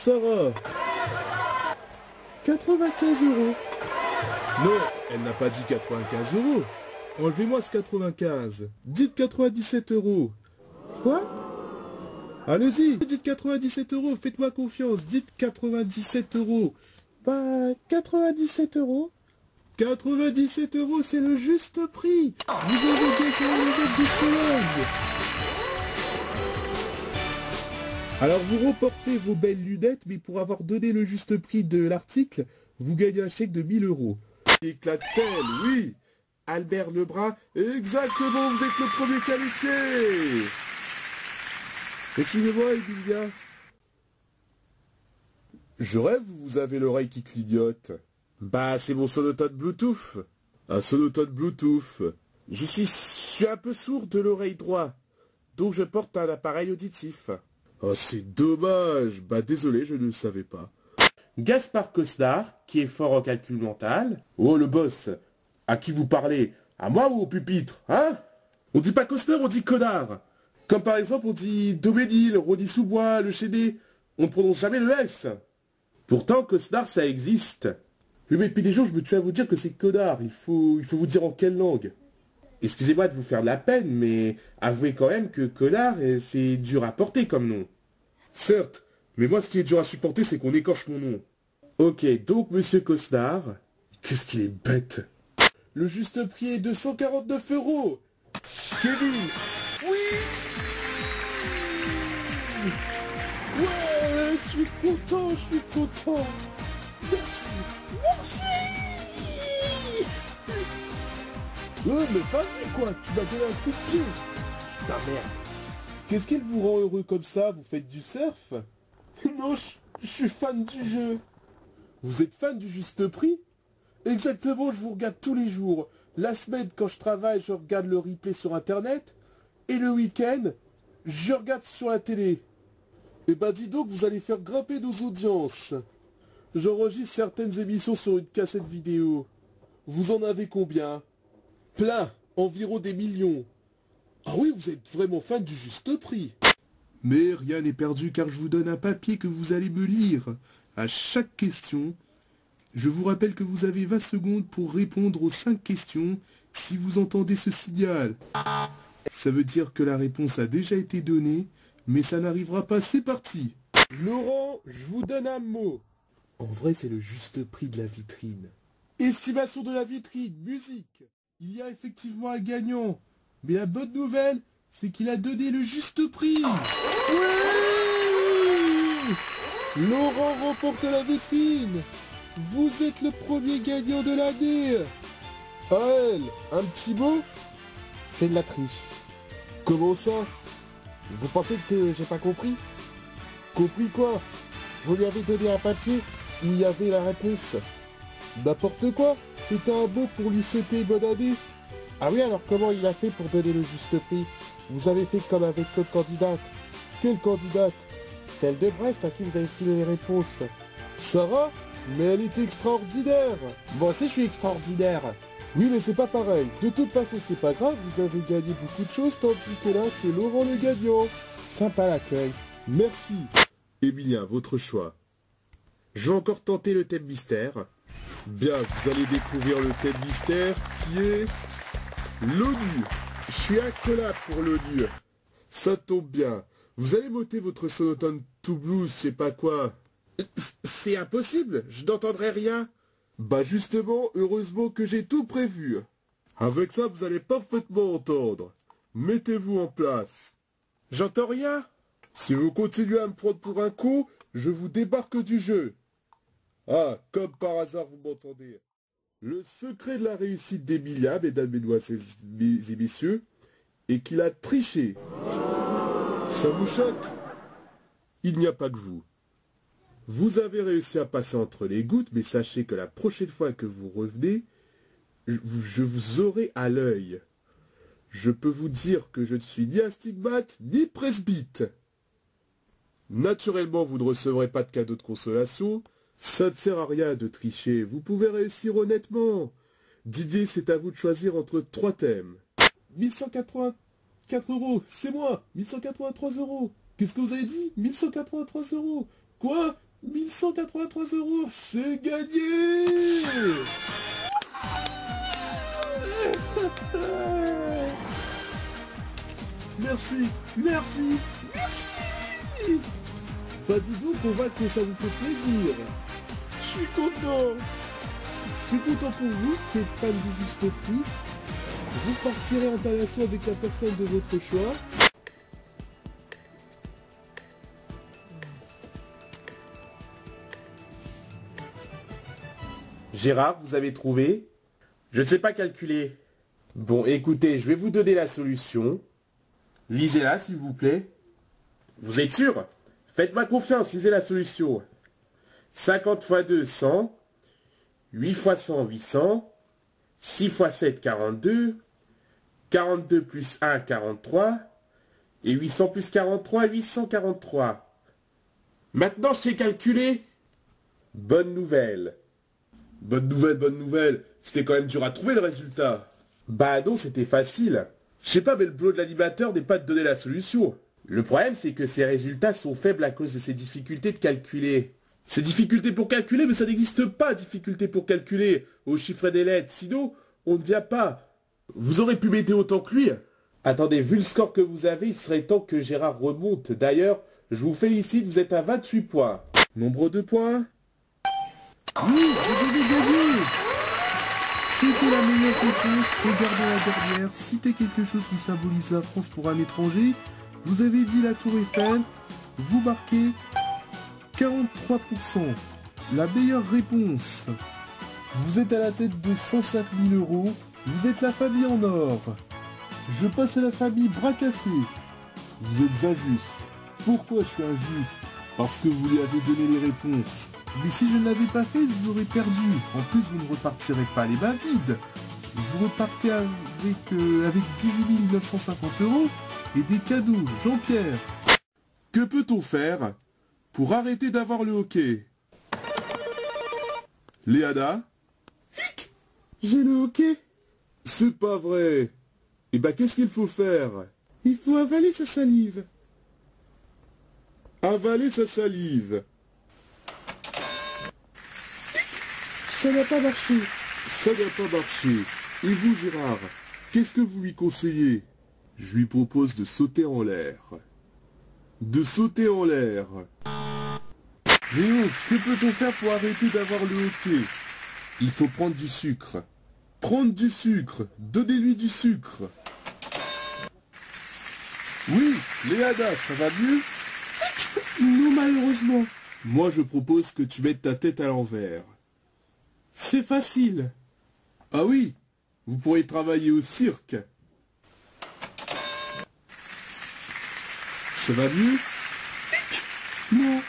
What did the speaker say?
Sarah. 95 euros. Non, elle n'a pas dit 95 euros. Enlevez-moi ce 95. Dites 97 euros. Quoi? Allez-y, dites 97 euros, faites-moi confiance. Dites 97 euros. Bah, 97 euros. 97 euros, c'est le juste prix. Vous avez gagné une lunette de soleil. Alors vous reportez vos belles lunettes, mais pour avoir donné le juste prix de l'article, vous gagnez un chèque de 1000 euros. Éclate-t-elle, oui. Albert Lebrun, exactement, vous êtes le premier qualifié. Excusez-moi, Emilia. Je rêve, vous avez l'oreille qui clignote. Bah, c'est mon sonotone Bluetooth. Un sonotone Bluetooth. Je suis un peu sourd de l'oreille droite, donc je porte un appareil auditif. Oh, c'est dommage. Bah, désolé, je ne le savais pas. Gaspard Cosnard, qui est fort en calcul mental. Oh, le boss. À qui vous parlez? À moi ou au pupitre, hein? On dit pas Cosnard, on dit connard. Comme par exemple, on dit Doménil, Rodi Sous-Bois, le Chédé. On ne prononce jamais le S. Pourtant, Cosnard, ça existe. Oui, mais depuis des jours, je me tue à vous dire que c'est connard. Il faut vous dire en quelle langue. Excusez-moi de vous faire de la peine, mais avouez quand même que connard, c'est dur à porter comme nom. Certes, mais moi, ce qui est dur à supporter, c'est qu'on écorche mon nom. Ok, donc, monsieur Cosnard, qu'est-ce qu'il est bête. Le juste prix est de 149 euros. Kevin. Oui. Ouais, je suis content, Merci. Ouais, mais vas-y quoi, tu m'as donné un coup de pied. Putain, merde. Qu'est-ce qui vous rend heureux comme ça? Vous faites du surf? Non, je suis fan du jeu. Vous êtes fan du juste prix? Exactement, je vous regarde tous les jours. La semaine, quand je travaille, je regarde le replay sur Internet. Et le week-end, je regarde sur la télé. Eh ben dis donc, vous allez faire grimper nos audiences. J'enregistre certaines émissions sur une cassette vidéo. Vous en avez combien? Plein, environ des millions. Ah oui, vous êtes vraiment fan du juste prix. Mais rien n'est perdu car je vous donne un papier que vous allez me lire. À chaque question, je vous rappelle que vous avez 20 secondes pour répondre aux 5 questions si vous entendez ce signal. Ça veut dire que la réponse a déjà été donnée, mais ça n'arrivera pas, c'est parti. Laurent, je vous donne un mot. En vrai, c'est le juste prix de la vitrine. Estimation de la vitrine, musique. Il y a effectivement un gagnant. Mais la bonne nouvelle, c'est qu'il a donné le juste prix. Oui. Laurent remporte la vitrine. Vous êtes le premier gagnant de l'année. Elle, un petit mot? C'est de la triche. Comment ça? Vous pensez que j'ai pas compris? Compris quoi? Vous lui avez donné un papier où il y avait la réponse. N'importe quoi, c'était un mot pour lui souhaiter bonne année. Ah oui, alors comment il a fait pour donner le juste prix? Vous avez fait comme avec l'autre candidate. Quelle candidate? Celle de Brest à qui vous avez filé les réponses. Sarah? Mais elle était extraordinaire. Moi aussi je suis extraordinaire. Oui, mais c'est pas pareil. De toute façon, c'est pas grave, vous avez gagné beaucoup de choses, tandis que là, c'est Laurent le gagnant. Sympa l'accueil. Merci. Emilien, votre choix. Je vais encore tenter le thème mystère. Bien, vous allez découvrir le thème mystère qui est l'ONU. Je suis incollable pour l'ONU. Ça tombe bien. Vous allez m'ôter votre sonotone tout blues, je sais pas quoi. C'est impossible, je n'entendrai rien. Bah justement, heureusement que j'ai tout prévu. Avec ça, vous allez parfaitement entendre. Mettez-vous en place. J'entends rien. Si vous continuez à me prendre pour un con, je vous débarque du jeu. Ah, comme par hasard, vous m'entendez. Le secret de la réussite d'Emilia, mesdames, mesdemoiselles et messieurs, est qu'il a triché. Ça vous choque? Il n'y a pas que vous. Vous avez réussi à passer entre les gouttes, mais sachez que la prochaine fois que vous revenez, je vous aurai à l'œil. Je peux vous dire que je ne suis ni astigmate, ni presbyte. Naturellement, vous ne recevrez pas de cadeau de consolation. Ça ne sert à rien de tricher, vous pouvez réussir honnêtement. Didier, c'est à vous de choisir entre 3 thèmes. 1184 €, c'est moi. 1183 €. Qu'est-ce que vous avez dit? 1183 €. Quoi? 1183 €, c'est gagné! Merci, merci, merci! Bah dis donc, on voit que ça vous fait plaisir. Je suis content. Je suis content pour vous qui êtes fan du juste prix. Vous partirez en relation avec la personne de votre choix. Gérard, vous avez trouvé? Je ne sais pas calculer. Bon, écoutez, je vais vous donner la solution. Lisez-la, s'il vous plaît. Vous êtes sûr? Faites-moi confiance, lisez la solution. 50 x 2, 100. 8 x 100, 800. 6 x 7, 42. 42 plus 1, 43. Et 800 plus 43, 843. Maintenant, je sais calculer. Bonne nouvelle. Bonne nouvelle, bonne nouvelle. C'était quand même dur à trouver le résultat. Bah non, c'était facile. Je sais pas, mais le boulot de l'animateur n'est pas de donner la solution. Le problème, c'est que ces résultats sont faibles à cause de ces difficultés de calculer. Ces difficultés pour calculer, mais ça n'existe pas, difficultés pour calculer au chiffre des lettres. Sinon, on ne vient pas. Vous aurez pu m'aider autant que lui. Attendez, vu le score que vous avez, il serait temps que Gérard remonte. D'ailleurs, je vous félicite, vous êtes à 28 points. Nombre de points? Oui, vous avez gagné! C'était la meilleure réponse. Regardez la dernière. Citez quelque chose qui symbolise la France pour un étranger. Vous avez dit la Tour Eiffel. Vous marquez 43%. La meilleure réponse. Vous êtes à la tête de 105 000 €. Vous êtes la famille en or. Je passe à la famille bras cassés. Vous êtes injuste. Pourquoi je suis injuste? Parce que vous lui avez donné les réponses. Mais si je ne l'avais pas fait, vous aurez perdu. En plus, vous ne repartirez pas les mains vides. Vous repartez avec 18 950 € et des cadeaux. Jean-Pierre, que peut-on faire pour arrêter d'avoir le hockey? Léada? J'ai le hockey? C'est pas vrai. Eh ben, qu'est-ce qu'il faut faire? Il faut avaler sa salive. Avaler sa salive. Ça n'a pas marché. Ça n'a pas marché. Et vous, Gérard, qu'est-ce que vous lui conseillez? Je lui propose de sauter en l'air. De sauter en l'air. Léo, que peut-on faire pour arrêter d'avoir le hockey? Il faut prendre du sucre. Prendre du sucre. Donnez-lui du sucre. Oui, Léada, ça va mieux? Non, malheureusement. Moi, je propose que tu mettes ta tête à l'envers. C'est facile. Ah oui, vous pourrez travailler au cirque. Ça va mieux? Non.